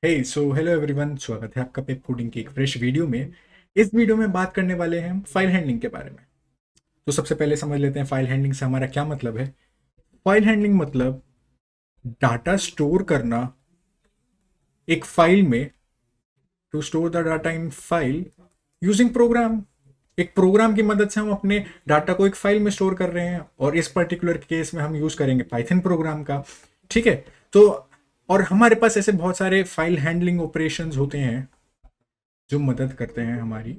Hello everyone, स्वागत है आपका पेप कोडिंग की एक फ्रेश वीडियो में। इस वीडियो में बात करने वाले हैं हम फाइल हैंडलिंग के बारे में। तो सबसे पहले समझ लेते हैं फाइल हैंडलिंग से हमारा क्या मतलब है। फाइल हैंडलिंग मतलब डाटा स्टोर करना एक फाइल में, to store the data in file using program. एक प्रोग्राम की मदद से हम अपने डाटा को एक फाइल में स्टोर कर रहे हैं, और इस पर्टिकुलर केस में हम यूज करेंगे पाइथन प्रोग्राम का। ठीक है। तो और हमारे पास ऐसे बहुत सारे फाइल हैंडलिंग ऑपरेशंस होते हैं जो मदद करते हैं हमारी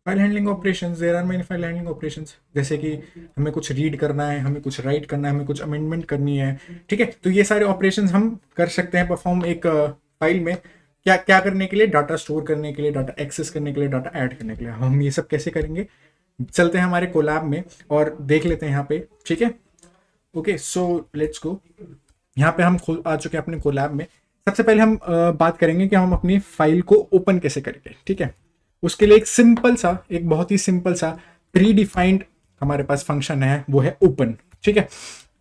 file handling operations. There are many file handling operations, जैसे कि हमें कुछ रीड करना है, हमें कुछ राइट करना है, हमें कुछ अमेंडमेंट करनी है। ठीक है। तो ये सारे ऑपरेशंस हम कर सकते हैं परफॉर्म एक फाइल में। क्या क्या करने के लिए? डाटा स्टोर करने के लिए, डाटा एक्सेस करने के लिए, डाटा ऐड करने के लिए। हम ये सब कैसे करेंगे? चलते हैं हमारे कोलैब में और देख लेते हैं यहाँ पे। ठीक है। Okay, so let's go. यहाँ पे हम आ चुके हैं अपने कोलैब में। सबसे पहले हम बात करेंगे कि हम अपनी फाइल को ओपन कैसे करेंगे। ठीक है। उसके लिए एक बहुत ही सिंपल सा प्री डिफाइंड हमारे पास फंक्शन है, वो है ओपन। ठीक है।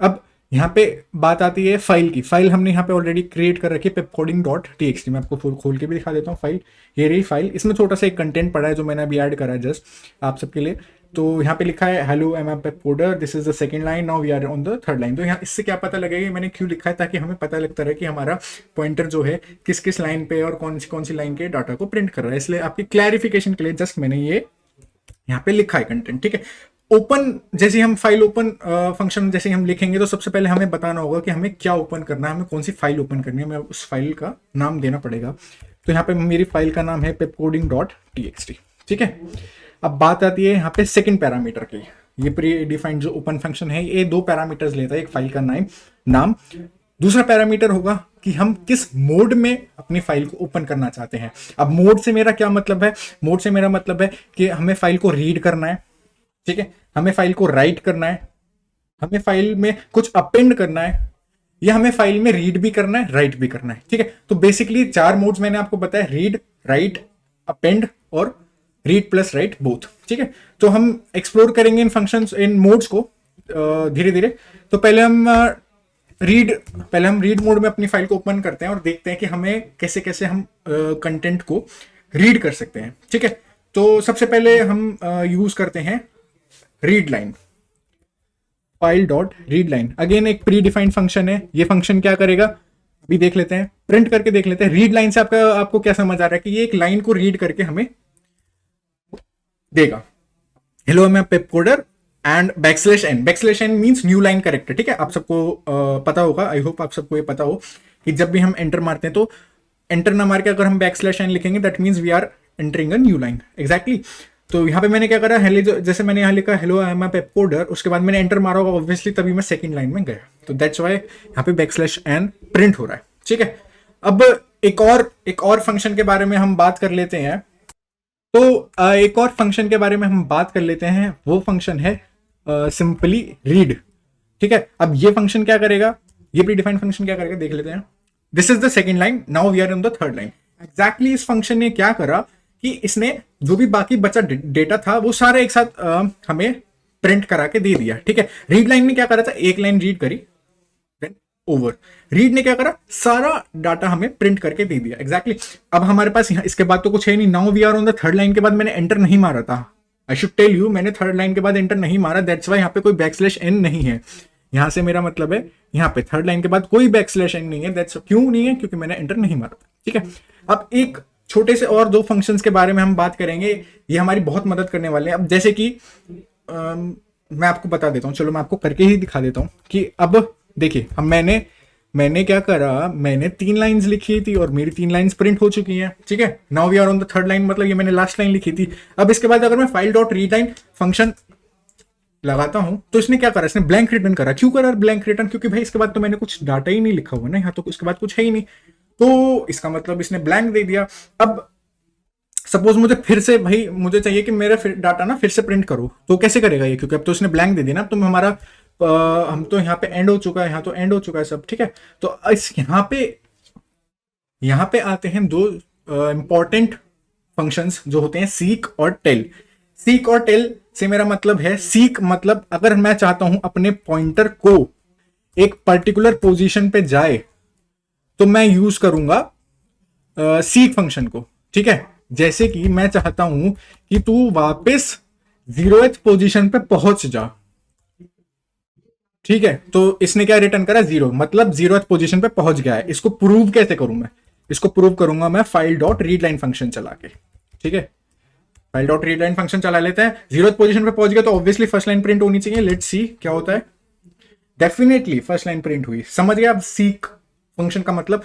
अब यहाँ पे बात आती है फाइल की। फाइल हमने यहाँ पे ऑलरेडी क्रिएट कर रखी है pepcoding.txt। मैं आपको फुल खोल के भी दिखा देता हूँ फाइल। ये रही फाइल। इसमें छोटा सा एक कंटेंट पड़ा है जो मैंने अभी ऐड करा है जस्ट आप सबके लिए। तो यहाँ पे लिखा है hello am pep coder, this is the second line, now we are on the third line. तो यहाँ इससे क्या पता लगेगा मैंने क्यों लिखा है, ताकि हमें पता लगता रहे कि हमारा पॉइंटर जो है किस किस लाइन पे और कौन सी लाइन के डाटा को प्रिंट कर रहा है। इसलिए आपकी क्लैरिफिकेशन के लिए जस्ट मैंने ये यहाँ पे लिखा है कंटेंट। ठीक है। ओपन जैसे हम फाइल ओपन फंक्शन जैसे हम लिखेंगे तो सबसे पहले हमें बताना होगा कि हमें क्या ओपन करना है, हमें कौन सी फाइल ओपन करनी है, हमें उस फाइल का नाम देना पड़ेगा। तो यहाँ पे मेरी फाइल का नाम है pepcoding.txt। ठीक है। अब बात आती है यहाँ पे सेकंड पैरामीटर की। ये प्री डिफाइंड जो ओपन फंक्शन है ये दो पैरामीटर्स लेता है, एक फाइल का नाम। दूसरा पैरामीटर होगा कि हम किस मोड में अपनी फाइल को ओपन करना चाहते हैं। अब मोड से मेरा क्या मतलब है? मोड से मेरा मतलब है कि हमें फाइल को रीड करना है। ठीक है। हमें फाइल को राइट करना है, हमें फाइल में कुछ अपेंड करना है, या हमें फाइल में रीड भी करना है, राइट भी करना है। ठीक है। तो बेसिकली चार मोड्स मैंने आपको बताया, रीड, राइट, अपेंड और रीड प्लस राइट बोथ। ठीक है। तो हम एक्सप्लोर करेंगे इन फंक्शंस, इन मोड्स को धीरे धीरे। तो पहले हम रीड मोड में अपनी फाइल को ओपन करते हैं और देखते हैं कि हमें कैसे कैसे हम कंटेंट को रीड कर सकते हैं। ठीक है। तो सबसे पहले हम यूज करते हैं read line. File dot read line again एक प्री डिफाइंड फंक्शन है। ये फंक्शन क्या करेगा अभी देख लेते हैं, प्रिंट करके देख लेते हैं। रीड लाइन से आपको क्या समझ आ रहा है कि ये एक लाइन को रीड करके हमें देगा। हेलो मैं Pep coder and backslash n means new line character. ठीक है। आप सबको पता होगा, आई होप आप सबको ये पता हो कि जब भी हम एंटर मारते हैं तो एंटर ना मार के अगर हम बैकस्लैश एन लिखेंगे that means we are entering a new line. Exactly. तो यहाँ पे मैंने क्या करा, जैसे मैंने यहाँ लिखा hello I M pep coder, उसके बाद मैंने एंटर मारा होगा ऑब्वियसली, तभी मैं सेकंड लाइन में गया। तो दैट्स वाई यहाँ पे बैकस्लैश एन प्रिंट हो रहा है। ठीक है। अब एक और फंक्शन के बारे में हम बात कर लेते हैं। तो एक और फंक्शन के बारे में हम बात कर लेते हैं, वो फंक्शन है सिंपली रीड। ठीक है। अब ये फंक्शन क्या करेगा, ये प्री डिफाइंड फंक्शन क्या करेगा देख लेते हैं। This is the second line, now we are in the third line. Exactly इस फंक्शन ने क्या करा कि इसने जो भी बाकी बचा डेटा था वो सारा एक साथ हमें प्रिंट करा के दे दिया। ठीक है। रीड लाइन ने क्या करा था, एक लाइन रीड करी, ओवर। रीड ने क्या करा, सारा डाटा हमें प्रिंट करके दे दिया। एग्जैक्टली अब हमारे पास यहाँ इसके बाद तो कुछ है नहीं। Now we are on the third line के बाद मैंने एंटर नहीं मारा था। आई शुड टेल यू, मैंने थर्ड लाइन के बाद एंटर नहीं मारा, दैट्स वाई यहाँ पे कोई बैकस्लैश एन नहीं है। यहाँ से मेरा मतलब है यहाँ पे थर्ड लाइन के बाद कोई बैकस्लैश एन नहीं है। दैट्स क्यों नहीं है, क्योंकि मैंने एंटर नहीं मारा था। ठीक है। अब एक छोटे से और दो फंक्शंस के बारे में हम बात करेंगे, ये हमारी बहुत मदद करने वाले हैं। अब जैसे कि मैं आपको बता देता हूँ, चलो मैं आपको करके ही दिखा देता हूँ कि अब देखिए हम मैंने क्या करा, मैंने 3 लाइंस लिखी थी और मेरी 3 लाइंस प्रिंट हो चुकी हैं। ठीक है। Now we are on the third line, मतलब ये मैंने लास्ट लाइन लिखी थी। अब इसके बाद अगर मैं file dot read line function लगाता हूं तो इसने क्या करा, इसने ब्लैंक रिटर्न करा। क्यों करा ब्लैंक रिटर्न, क्योंकि भाई इसके बाद तो मैंने कुछ डाटा ही नहीं लिखा हुआ ना, यहाँ तो इसके बाद कुछ है ही नहीं, तो इसका मतलब इसने ब्लैंक दे दिया। अब सपोज मुझे चाहिए कि मेरा डाटा ना फिर से प्रिंट करो, तो कैसे करेगा ये, क्योंकि अब तो इसने ब्लैंक दे दिया ना। तो हमारा हम तो यहाँ पे एंड हो चुका है, यहाँ तो एंड हो चुका है सब। ठीक है। तो इस यहाँ पे आते हैं दो इंपॉर्टेंट फंक्शंस जो होते हैं सीक और टेल। सीक और टेल से मेरा मतलब है, सीक मतलब अगर मैं चाहता हूं अपने पॉइंटर को एक पर्टिकुलर पोजीशन पे जाए तो मैं यूज करूंगा सीक फंक्शन को, ठीक है। जैसे कि मैं चाहता हूं कि तू वापस 0th पोजीशन पे पहुंच जा, ठीक है। तो इसने क्या रिटर्न करा, 0, मतलब 0th पोजीशन पे पहुंच गया है। इसको प्रूव कैसे करूं मैं, इसको प्रूव करूंगा मैं file dot read line function चला के, ठीक है। File dot read line function चला लेते हैं। 0th पोजीशन पे पहुंच गया तो ऑब्वियसली फर्स्ट लाइन प्रिंट होनी चाहिए। लेट्स सी क्या होता है। डेफिनेटली फर्स्ट लाइन प्रिंट हुई। समझ गया आप सीक फंक्शन का मतलब।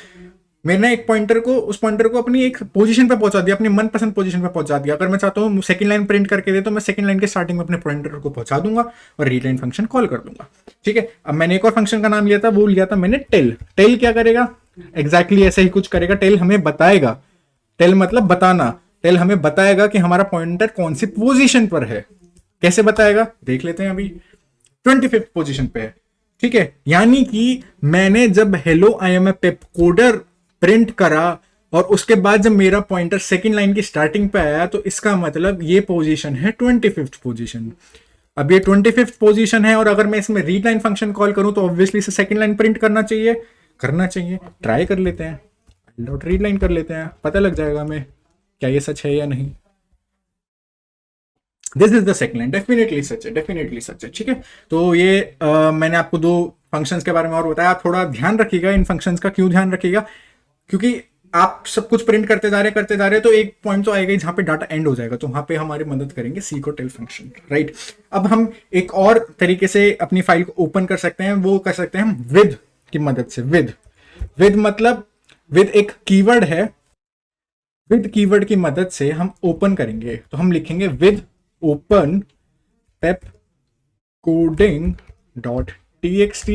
मैंने एक पॉइंटर को, उस पॉइंटर को अपनी एक पोजीशन पे पहुंचा दिया, अपनी मनपसंद पोजीशन पे पहुंचा दिया। अगर मैं चाहता हूं सेकंड लाइन प्रिंट करके दे तो मैं सेकंड लाइन के स्टार्टिंग में अपने पॉइंटर को पहुंचा दूंगा और रीड लाइन फंक्शन कॉल कर दूंगा, ठीक है। अब मैंने एक और फंक्शन का नाम लिया था, वो लिया था मैंने टेल। टेल क्या करेगा, एग्जैक्टली ऐसे ही कुछ करेगा। टेल हमें बताएगा, टेल मतलब बताना, टेल हमें बताएगा कि हमारा पॉइंटर कौन सी पोजीशन पर है। कैसे बताएगा देख लेते हैं। अभी 25th पोजीशन पे है, ठीक है। यानी कि मैंने जब hello I am a pep coder print करा और उसके बाद जब मेरा पॉइंटर सेकंड लाइन की स्टार्टिंग पे आया तो इसका मतलब ये पोजीशन है 25th पोजीशन। अब ये 25th पोजीशन है और अगर मैं इसमें रीड लाइन फंक्शन कॉल करूं तो ऑब्वियसली इसे सेकंड लाइन प्रिंट करना चाहिए। ट्राई कर लेते हैं, डॉट रीड लाइन कर लेते हैं, पता लग जाएगा हमें क्या ये सच है या नहीं। This is the second line, definitely सच है, डेफिनेटली सच है, ठीक है। तो ये मैंने आपको दो फंक्शंस के बारे में और बताया। आप थोड़ा ध्यान रखिएगा इन फंक्शंस का। क्यों ध्यान रखिएगा, क्योंकि आप सब कुछ प्रिंट करते जा रहे हैं तो एक पॉइंट तो आएगा जहां पे डाटा एंड हो जाएगा, तो वहां पे हमारी मदद करेंगे सीक और टेल फंक्शन, राइट। अब हम एक और तरीके से अपनी फाइल को ओपन कर सकते हैं, वो कर सकते हैं हम विद की मदद से। विद मतलब विद एक कीवर्ड है, विद कीवर्ड की मदद से हम ओपन करेंगे। तो हम लिखेंगे with open pep coding dot txt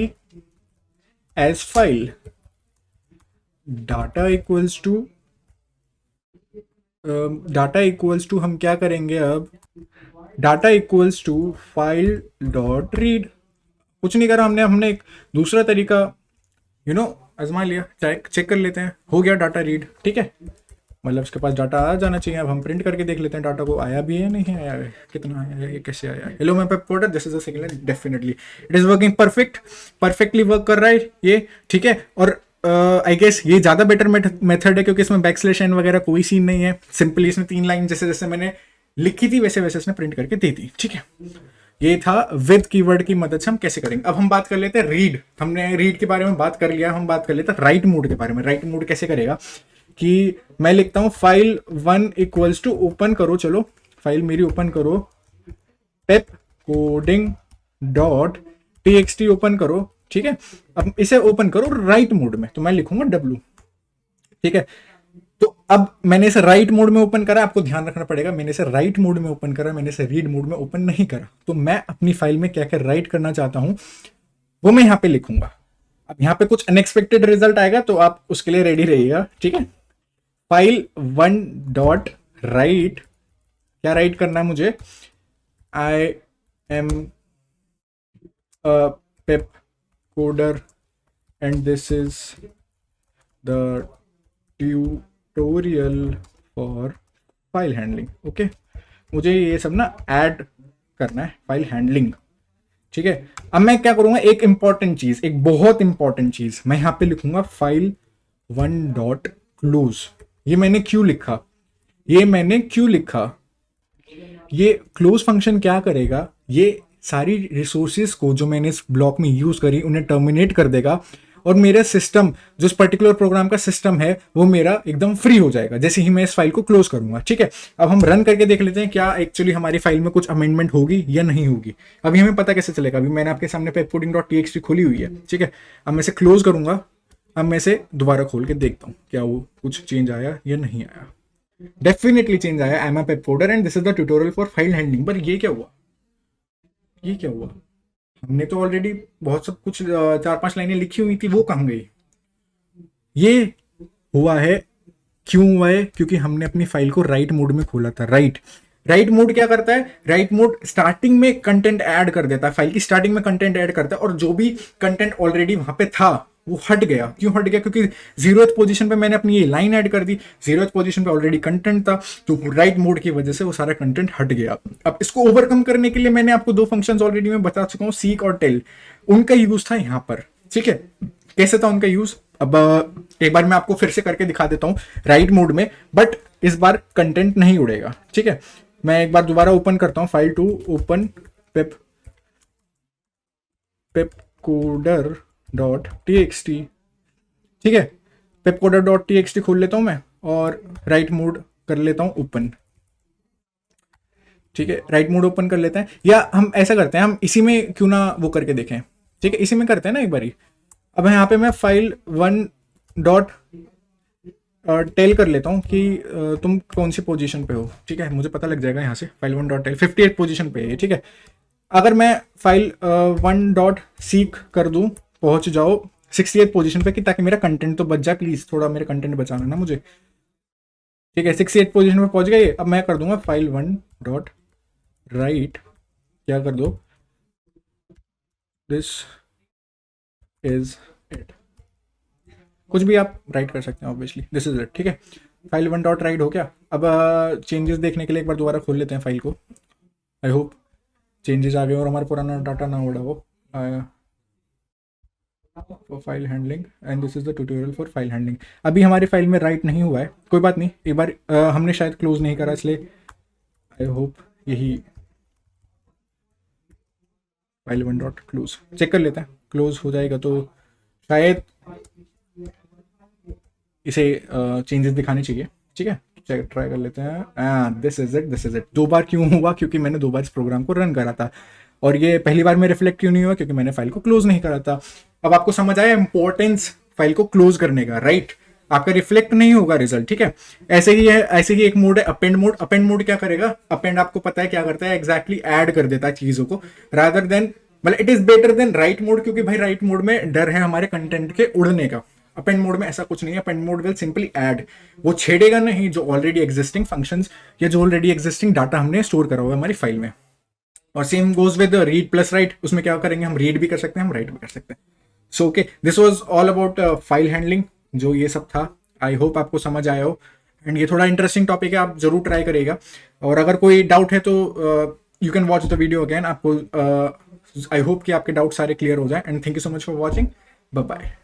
as file, data equals to हम क्या करेंगे अब, data equals to file dot read. कुछ नहीं करा हमने एक दूसरा तरीका आजमा लिया। चेक कर लेते हैं, हो गया डाटा रीड, ठीक है। मतलब उसके पास डाटा आ जाना चाहिए। अब हम प्रिंट करके देख लेते हैं डाटा को आया भी है नहीं आया है, कितना आया है, ये कैसे आया है। हेलो मैं Pep coder, this is the second line, definitely it is working perfectly work कर रहा है ये, ठीक है। और आई गेस ये ज्यादा बेटर मेथड है क्योंकि इसमें बैकस्लैश एन वगैरह कोई सीन नहीं है। सिंपली इसमें 3 लाइन जैसे जैसे मैंने लिखी थी वैसे वैसे इसने प्रिंट करके दे दी, ठीक है। ये था विद कीवर्ड की मदद से हम कैसे करेंगे। अब हम बात कर लेते हैं रीड। हमने रीड के बारे में बात कर लिया, हम बात कर लेते हैं राइट मोड के बारे में। राइट मोड कैसे करेगा कि मैं लिखता हूं फाइल 1 इक्वल्स टू ओपन करो, चलो फाइल मेरी ओपन करो, पेप कोडिंग डॉट txt ओपन करो, ठीक है। अब इसे ओपन करो राइट मोड में, तो मैं लिखूंगा w, ठीक है। तो अब मैंने इसे राइट मोड में ओपन करा, आपको ध्यान रखना पड़ेगा मैंने इसे राइट मोड में ओपन करा, मैंने इसे रीड मोड में ओपन नहीं करा। तो मैं अपनी फाइल में क्या क्या राइट करना चाहता हूं वो मैं यहां पे लिखूंगा। अब यहां पे कुछ अनएक्सपेक्टेड रिजल्ट आएगा तो आप उसके लिए रेडी रहिएगा, ठीक है। फाइल 1 डॉट राइट, क्या राइट करना है मुझे, I am pep coder and this is the tutorial for file handling, okay. मुझे ये सब ना ऐड करना है, फाइल हैंडलिंग, ठीक है। अब मैं क्या करूंगा, एक इंपॉर्टेंट चीज, एक बहुत इंपॉर्टेंट चीज, मैं यहां पे लिखूंगा फाइल 1 डॉट क्लोज। ये मैंने क्यों लिखा, ये क्लोज फंक्शन क्या करेगा, ये सारी रिसोर्सेज को जो मैंने इस ब्लॉक में यूज करी उन्हें टर्मिनेट कर देगा और मेरा सिस्टम, जो इस पर्टिकुलर प्रोग्राम का सिस्टम है वो मेरा एकदम फ्री हो जाएगा जैसे ही मैं इस फाइल को क्लोज करूंगा, ठीक है। अब हम रन करके देख लेते हैं क्या एक्चुअली हमारी फाइल में कुछ अमेंडमेंट होगी या नहीं होगी। अभी हमें पता कैसे चलेगा, अभी मैंने आपके सामने पेपकोडिंग डॉट txt खोली हुई है, ठीक है। अब मैं इसे क्लोज करूंगा, अब मैं इसे दोबारा खोल के देखता हूँ क्या वो कुछ चेंज आया या नहीं आया। डेफिनेटली चेंज आया, I am a Pep coder and this is the tutorial for file handling. पर ये क्या हुआ, हमने तो ऑलरेडी बहुत सब कुछ 4-5 लाइनें लिखी हुई थी, वो कहाँ गई। ये हुआ है, क्यों हुआ है, क्योंकि हमने अपनी फाइल को राइट मोड में खोला था। राइट मोड क्या करता है, राइट मोड स्टार्टिंग में कंटेंट ऐड कर देता है, फाइल की स्टार्टिंग में कंटेंट ऐड करता है और जो भी कंटेंट ऑलरेडी वहां पे था वो हट गया। क्यों हट गया, क्योंकि 0th पोजीशन पे मैंने अपनी ये लाइन ऐड कर दी, 0th पोजीशन पे ऑलरेडी कंटेंट था, तो राइट मोड की वजह से वो सारा कंटेंट हट गया। अब इसको ओवरकम करने के लिए मैंने आपको 2 फंक्शंस ऑलरेडी मैं बता चुका हूं, सीक और टेल, उनका यूज था यहाँ पर, ठीक है। कैसे था उनका यूज, अब एक बार मैं आपको फिर से करके दिखा देता हूँ राइट मोड में, बट इस बार कंटेंट नहीं उड़ेगा, ठीक है। मैं एक बार दोबारा ओपन करता हूँ file to open pepcoder dot txt, ठीक है। pepcoder डॉट txt खोल लेता हूँ मैं और राइट मोड कर लेता हूँ ओपन, ठीक है। राइट मोड ओपन कर लेते हैं, या हम ऐसा करते हैं, हम इसी में क्यों ना वो करके देखें, ठीक है। इसी में करते हैं ना एक बारी। अब यहाँ पे मैं फाइल 1 डॉट टेल कर लेता हूँ कि तुम कौन सी पोजीशन पे हो, ठीक है। मुझे पता लग जाएगा यहाँ से फाइल 1 डॉट टेल 58 पोजीशन पे है, ठीक है। अगर मैं फाइल 1 डॉट सीक कर दूँ पहुँच जाओ 68 पोजीशन पे, कि ताकि मेरा कंटेंट तो बच जाए, प्लीज़ थोड़ा मेरा कंटेंट बचाना ना मुझे, ठीक है। 68 पोजीशन पे पहुँच गए। अब मैं कर दूंगा फाइल 1 डॉट राइट, क्या कर दो, दिस इज इट, कुछ भी आप राइट कर सकते हैं ऑब्वियसली, दिस इज इट, ठीक है। फाइल 1 डॉट राइट हो गया। अब चेंजेस देखने के लिए एक बार दोबारा खोल लेते हैं फाइल को। आई होप चेंजेस आ गए और हमारा पुराना डाटा ना उड़ा हो। For file handling and this is the tutorial for file handling. अभी हमारी फाइल में राइट नहीं हुआ है, कोई बात नहीं, एक बार हमने शायद क्लोज नहीं करा, इसलिए आई होप यही फाइल 1 डॉट क्लोज चेक कर लेते हैं। क्लोज हो जाएगा तो शायद इसे चेंजेस दिखाने चाहिए, ठीक है। चेक ट्राई कर लेते हैं। This is it, this is it. 2 बार क्यों हुआ, क्योंकि मैंने 2 बार इस प्रोग्राम को रन करा था, और ये पहली बार में रिफ्लेक्ट क्यों नहीं हुआ, क्योंकि मैंने फाइल को क्लोज नहीं करा था। अब आपको समझ आया इंपॉर्टेंस फाइल को क्लोज करने का, राइट। आपका रिफ्लेक्ट नहीं होगा रिजल्ट, ठीक है। ऐसे ही है, ऐसे ही एक मोड है अपेंड मोड। अपेंड मोड क्या करेगा, अपेंड आपको पता है क्या करता है, एग्जैक्टली ऐड कर देता है चीजों को, रादर देन, मतलब it is better than right mode, क्योंकि भाई राइट मोड में डर है हमारे कंटेंट के उड़ने का। अपेंड मोड में ऐसा कुछ नहीं है, append mode will simply add, वो छेड़ेगा नहीं जो ऑलरेडी एग्जिस्टिंग फंक्शंस या जो ऑलरेडी एग्जिस्टिंग डाटा हमने स्टोर करा हुआ है हमारी फाइल में। और same goes with read plus right, उसमें क्या करेंगे, हम रीड भी कर सकते हैं, हम राइट भी कर सकते हैं। So okay, this was all about file handling, जो ये सब था। आई होप आपको समझ आया हो, एंड ये थोड़ा इंटरेस्टिंग टॉपिक है, आप जरूर ट्राई करिएगा। और अगर कोई डाउट है तो you can watch the video again. आपको आई होप कि आपके डाउट सारे क्लियर हो जाए, and thank you so much for watching. Bye bye.